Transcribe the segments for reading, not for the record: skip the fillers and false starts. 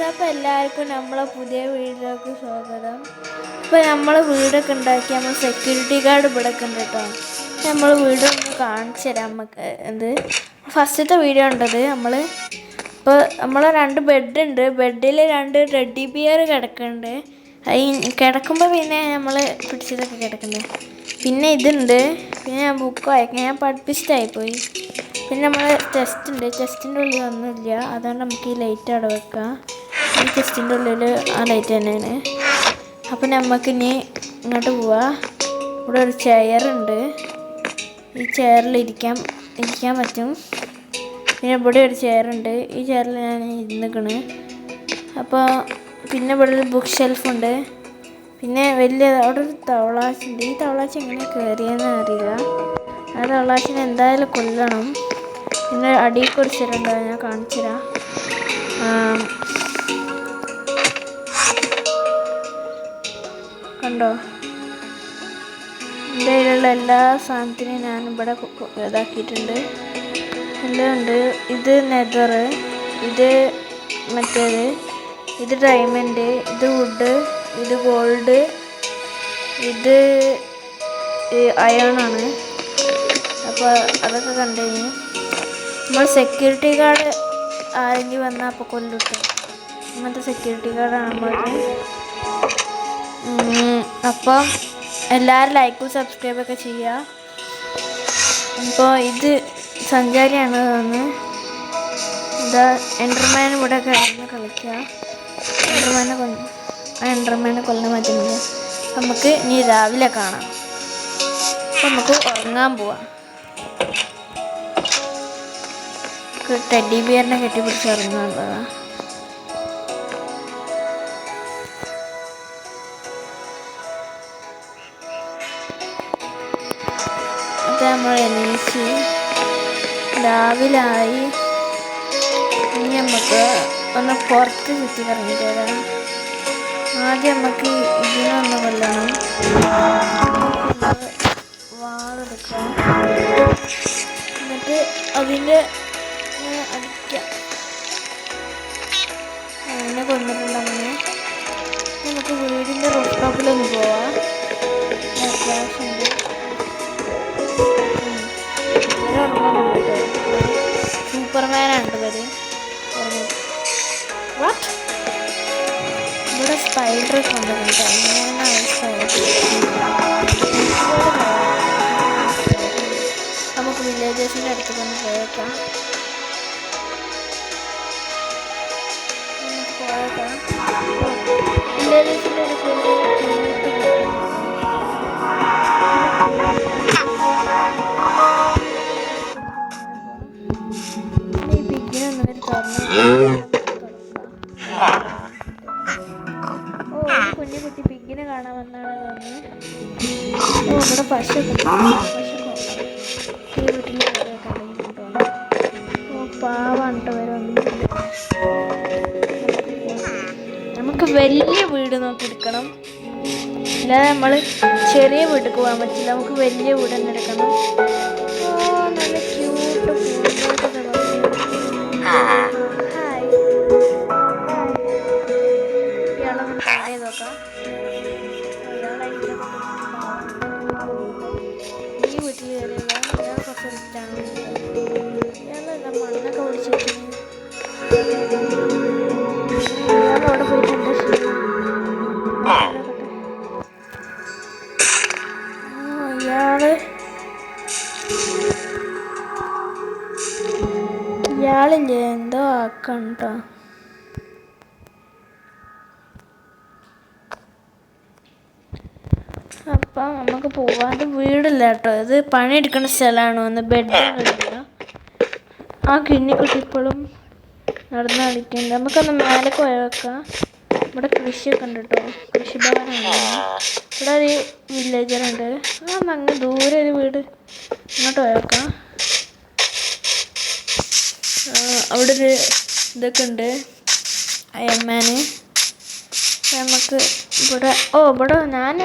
അപ്പോൾ എല്ലാവർക്കും നമ്മളെ പുതിയ വീഡിയോക്ക് സ്വാഗതം. ഇപ്പോൾ നമ്മൾ വീടൊക്കെ ഉണ്ടാക്കി നമ്മൾ സെക്യൂരിറ്റി ഗാർഡ് ഇവിടെ ഒക്കെ ഉണ്ട് കേട്ടോ. നമ്മൾ വീടൊന്ന് കാണിച്ചു തരാം. നമുക്ക് എന്ത് ഫസ്റ്റത്തെ വീഡിയോ ഉണ്ടത് ഇപ്പോൾ നമ്മളെ 2 ബെഡുണ്ട്. ബെഡിൽ 2 ടെഡ്ഡി ബിയർ കിടക്കുന്നുണ്ട്. കിടക്കുമ്പോൾ പിന്നെ നമ്മൾ പിടിച്ചതൊക്കെ കിടക്കുന്നുണ്ട്. പിന്നെ ഇതുണ്ട്. പിന്നെ ഞാൻ ബുക്ക് വായിക്കാം. ഞാൻ പഠിപ്പിച്ചിട്ടായിപ്പോയി. പിന്നെ നമ്മൾ ചെസ്റ്റ് ഉണ്ട്. ചെസ്റ്റിൻ്റെ ഉള്ളിൽ ഒന്നുമില്ല. അതുകൊണ്ട് നമുക്ക് ഈ ലൈറ്റ് അവിടെ വെക്കാം. ഈ ചെസ്റ്റിൻ്റെ ഉള്ളിൽ ആ ലൈറ്റ് തന്നെയാണ്. അപ്പം നമുക്കിനി ഇങ്ങോട്ട് പോവാം. ഇവിടെ ഒരു ചെയറുണ്ട്. ഈ ചെയറിൽ ഇരിക്കാൻ പറ്റും. പിന്നെ ഇവിടെ ഒരു ചെയറുണ്ട്. ഈ ചെയറിൽ ഞാൻ ഇരുന്നിക്കണ്. അപ്പോൾ പിന്നെ ഇവിടെ ഒരു ബുക്ക് ഷെൽഫുണ്ട്. പിന്നെ വലിയ അവിടെ ഒരു തവളാച്ചുണ്ട്. ഈ തവളാച്ച് എങ്ങനെ കയറിയെന്ന് അറിയില്ല. ആ തവളാച്ചിനെ എന്തായാലും കൊല്ലണം. പിന്നെ അടിയിൽ കുറിച്ചിട്ടുണ്ടോ ഞാൻ കാണിച്ചു തരാം. കണ്ടോ, എൻ്റെ കയ്യിലുള്ള എല്ലാ സാധനത്തിനും ഞാൻ ഇവിടെ ഇതാക്കിയിട്ടുണ്ട്. എല്ലാം ഉണ്ട്. ഇത് നെതർ, ഇത് മറ്റേത്, ഇത് ഡയമണ്ട്, ഇത് വുഡ്, ഇത് ഗോൾഡ്, ഇത് അയണാണ്. അപ്പോൾ അതൊക്കെ കണ്ടുകഴിഞ്ഞ് നമ്മൾ സെക്യൂരിറ്റി ഗാർഡ് ആരെങ്കിലും വന്നാൽ അപ്പോൾ കൊല്ലിട്ടു. അങ്ങനത്തെ സെക്യൂരിറ്റി ഗാർഡാണ് നമ്മളത്. അപ്പം എല്ലാവരും ലൈക്കും സബ്സ്ക്രൈബൊക്കെ ചെയ്യുക. ഇപ്പോൾ ഇത് സഞ്ചാരിയാണ് തോന്നുന്നു. ഇതാ എൻഡർമാൻ ഇവിടെ കിടന്ന് കളിക്കുക. എൻഡർമാനെ കൊല്ലാൻ പറ്റുന്നില്ല. നമുക്ക് ഇനി രാവിലെ കാണാം. അപ്പം നമുക്ക് ഉറങ്ങാൻ പോവാം. ടെഡ്ഡി ബിയറിനെ കെട്ടിപ്പിടിച്ച് ഇറങ്ങുന്നുള്ളതാ. അത് നമ്മൾ എണീച്ച് രാവിലായി. ഇനി നമുക്ക് ഒന്ന് പുറത്ത് ചുറ്റി കറങ്ങി തരാം. ആദ്യം നമുക്ക് ഇതിനൊന്ന് കൊല്ലണം. വാളെടുക്കാം. എന്നിട്ട് അതിൻ്റെ അടിക്കാം. അങ്ങനെ കൊന്നിട്ടുണ്ട്. അങ്ങനെ നമുക്ക് വീടിൻ്റെ റൂഫ് ടോപ്പിലൊന്ന് പോവാം. ക്യാഷ് ഉണ്ട്. സൂപ്പർമാനാണ് ഇവര്. ഇവിടെ സ്പൈഡർ കൊണ്ടുവന്നിട്ട് അങ്ങനെയാണ് സ്പൈഡർ. നമുക്ക് വില്ലേജേഴ്സിൻ്റെ അടുത്ത് കൊണ്ട് പോയേക്കാം. വില്ലേജേഴ്സിൻ്റെ അടുത്ത് ഈ പിഗ്ഗിനൊന്നും തുറന്നു. കുഞ്ഞു കുട്ടി പിഗ്ഗിനെ കാണാമെന്നാണ് തോന്നുന്നത്. ഇവിടെ പശുക്കെ ഈ വീട്ടിൽ കളിക്കുന്നുണ്ടോ. പാവാണ് കേട്ടോ വരൊന്നും. നമുക്ക് വലിയ വീട് നോക്കി എടുക്കണം. അല്ലാതെ നമ്മൾ ചെറിയ വീട്ടിൽ പോകാൻ പറ്റില്ല. നമുക്ക് വലിയ വീട് തന്നെ എടുക്കണം. നല്ല ക്യൂട്ട് പൂന്തോട്ടൊക്കെ ഇയാളൊന്ന് ട്രൈ ചെയ്ത് നോക്കാം. ഈ വീട്ടിൽ കയറിയുള്ള ഇയാൾ കുറച്ച് റിച്ചാണ്. ഇയാളെല്ലാം മണ്ണൊക്കെ പിടിച്ചിട്ട് ഇയാളവിടെ പോയിട്ടുണ്ട്. ഇയാളില്ലേ എന്തോ ആക്കണ്ടോ. അപ്പം നമുക്ക് പോവാണ്ട് വീടില്ല കേട്ടോ. ഇത് പണിയെടുക്കുന്ന സ്ഥലമാണ്. ഒന്ന് ബെഡൊന്നുമില്ല. ആ കുഞ്ഞിക്കുട്ടി ഇപ്പോഴും നടന്ന് കളിക്കുന്നുണ്ട്. നമുക്കൊന്ന് മേലെ പോയി വെക്കാം. ഇവിടെ കൃഷിയൊക്കെ ഉണ്ട് കേട്ടോ. കൃഷിഭവനുണ്ട്. ഇവിടെ ഒരു വില്ലേജറുണ്ട്. അങ്ങ് ദൂരെ ഒരു വീട്. ഇങ്ങോട്ട് പോയി വെക്കാം. അവിടെ ഒരു ഇതൊക്കെ ഉണ്ട്. അയൺമാന്. നമുക്ക് ഇവിടെ ഞാൻ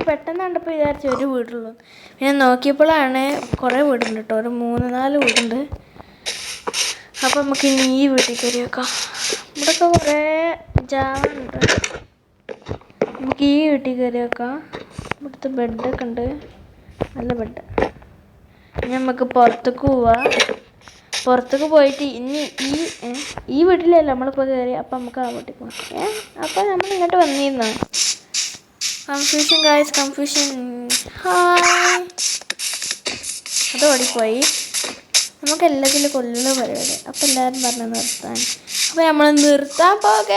പെട്ടെന്ന് കണ്ടപ്പോൾ വിചാരിച്ചു ഒരു വീടുള്ളൂ. പിന്നെ നോക്കിയപ്പോഴാണ് കുറേ വീടുണ്ട് കേട്ടോ. ഒരു 3-4 വീടുണ്ട്. അപ്പം നമുക്ക് ഇനി ഈ വീട്ടിൽ കയറി വെക്കാം. ഇവിടെയൊക്കെ കുറേ ജാവുണ്ട്. നമുക്ക് ഈ വീട്ടിൽ കയറി വെക്കാം. ഇവിടുത്തെ ബെഡൊക്കെ ഉണ്ട്, നല്ല ബെഡ്. ഇനി നമുക്ക് പുറത്തേക്ക് പോവാം. പുറത്തേക്ക് പോയിട്ട് ഇനി ഈ വീട്ടിലല്ല നമ്മളിപ്പോൾ കയറി. അപ്പം നമുക്ക് ആ വീട്ടിൽ പോകാം. അപ്പം നമ്മൾ ഇങ്ങോട്ട് വന്നിരുന്നോ? Confusion guys, confusion. ഹായ്, അത് ഓടിപ്പോയി. നമുക്ക് എല്ലാത്തിലും കൊല്ലുന്ന പരിപാടി. അപ്പം എല്ലാവരും പറഞ്ഞു നിർത്താൻ. അപ്പം നമ്മൾ നിർത്താൻ പോകുക.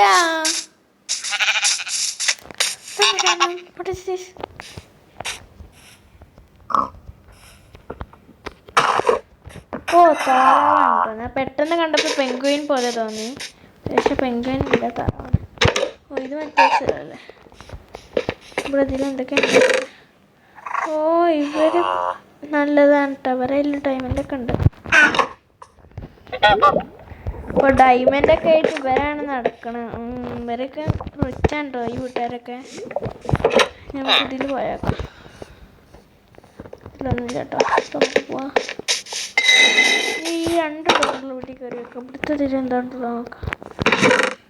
ഓ, താറാവാണ്. ഞാൻ പെട്ടെന്ന് കണ്ടപ്പോൾ പെൻഗ്വിൻ പോലെ തോന്നി, പക്ഷെ പെൻഗ്വിൻ ഇല്ല, താറാവാണ്. ഓ, ഇത് മറ്റേ സ്ഥലമല്ലേ. ഇവിടെ ഇതിലെന്തൊക്കെയുണ്ട്? ഓ, ഇവർ നല്ലതാണ് കേട്ടോ. അവരെല്ലാം ഡയമണ്ടൊക്കെ ഉണ്ട്. ഇപ്പോൾ ഡയമണ്ടൊക്കെ ആയിട്ട് ഇവരാണ് നടക്കണം. ഇവരൊക്കെ റിച്ചാണ്ടോ ഈ വീട്ടുകാരൊക്കെ. നമുക്ക് ഇതിൽ പോയേക്കാം. ഇതിലൊന്നുമില്ല കേട്ടോ. നമുക്ക് പോവാം. ഈ 2 ഡോറിൽ വീട്ടിൽ കയറി വെക്കാം. ഇവിടുത്തെ ഇതിൽ എന്താണെന്ന് നോക്കാം.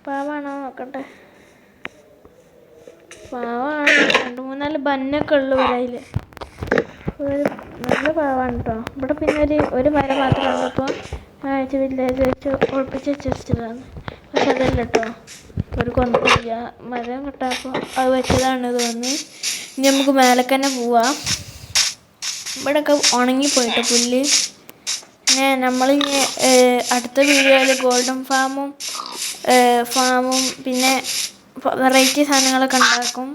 പാവാണോ നോക്കട്ടെ. പാവാണ്. 2-3-4 ബന്നൊക്കെ ഉള്ളു വരയിൽ. നല്ല പാവാണ് കേട്ടോ. ഇവിടെ പിന്നെ ഒരു മരം മാത്രമേ ഉള്ളപ്പോൾ വില്ലേജ് വെച്ച് ഒളിപ്പിച്ച് വെച്ചിട്ടാണ്. പക്ഷെ അതല്ല കേട്ടോ, ഒരു കൊന്നില്ല. മരം കിട്ടാപ്പോൾ അത് വെച്ചതാണ് തോന്നി. ഇനി നമുക്ക് മേലേക്ക് തന്നെ പോവാം. ഇവിടെയൊക്കെ ഉണങ്ങിപ്പോയിട്ട് പുല്ല്. പിന്നെ നമ്മളിങ്ങനെ അടുത്ത വീഡിയോയിൽ ഗോൾഡൻ ഫാമും പിന്നെ വെറൈറ്റി സാധനങ്ങളൊക്കെ ഉണ്ടാക്കും.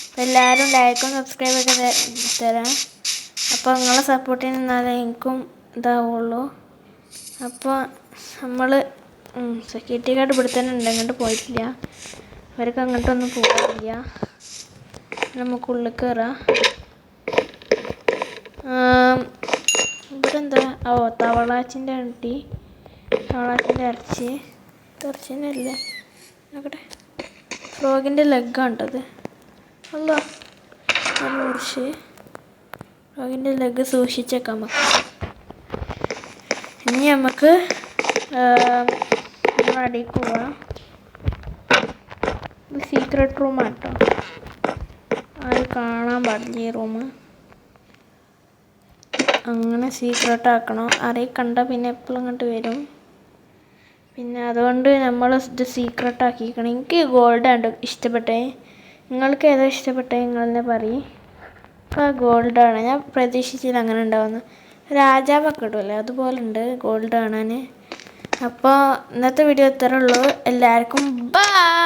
അപ്പോൾ എല്ലാവരും ലൈക്കും സബ്സ്ക്രൈബൊക്കെ തരാം. അപ്പോൾ നിങ്ങളെ സപ്പോർട്ട് നിന്നാലേ എനിക്കും ഇതാവുള്ളൂ. അപ്പോൾ നമ്മൾ സെക്യൂരിറ്റി ഗാർഡ് ഇവിടെ തന്നെ ഉണ്ട്, അങ്ങോട്ട് പോയിട്ടില്ല. അവർക്ക് അങ്ങോട്ടൊന്നും പോകാനില്ല. നമുക്ക് ഉള്ളിൽ കയറാം. ഇവിടെ എന്താ? ഓ, തവളാച്ചിൻ്റെ കിട്ടി. തവളാച്ചിൻ്റെ ഇറച്ചിനല്ലേ നോക്കട്ടെ. ഫ്രോഗിൻ്റെ ലെഗാണ് കേട്ടത്. അല്ല, അത് മുറിച്ച് ഫ്രോഗിൻ്റെ ലെഗ് സൂക്ഷിച്ചേക്കാം നമുക്ക്. ഇനി നമുക്ക് അടിയിൽ പോവാം. ഇത് സീക്രട്ട് റൂമാണ് കേട്ടോ. ആരും കാണാൻ പാടില്ല ഈ റൂം. അങ്ങനെ സീക്രട്ട് ആക്കണം. ആരെയും കണ്ടാൽ പിന്നെ എപ്പോഴും ഇങ്ങോട്ട് വരും. പിന്നെ അതുകൊണ്ട് നമ്മൾ ഇത് സീക്രട്ട് ആക്കിക്കണം. എനിക്ക് ഗോൾഡാണ് ഇഷ്ടപ്പെട്ടേ. നിങ്ങൾക്ക് ഏതോ ഇഷ്ടപ്പെട്ടേ നിങ്ങൾ തന്നെ പറയും. അപ്പോൾ ഗോൾഡാണ്. ഞാൻ പ്രതീക്ഷിച്ചില്ല അങ്ങനെ ഉണ്ടാവുന്നു. രാജാവൊക്കെ ഇടുമല്ലേ, അതുപോലെ ഉണ്ട് ഗോൾഡ് കാണാൻ. അപ്പോൾ ഇന്നത്തെ വീഡിയോ ഇത്രേ ഉള്ളൂ. എല്ലാവർക്കും ബൈ.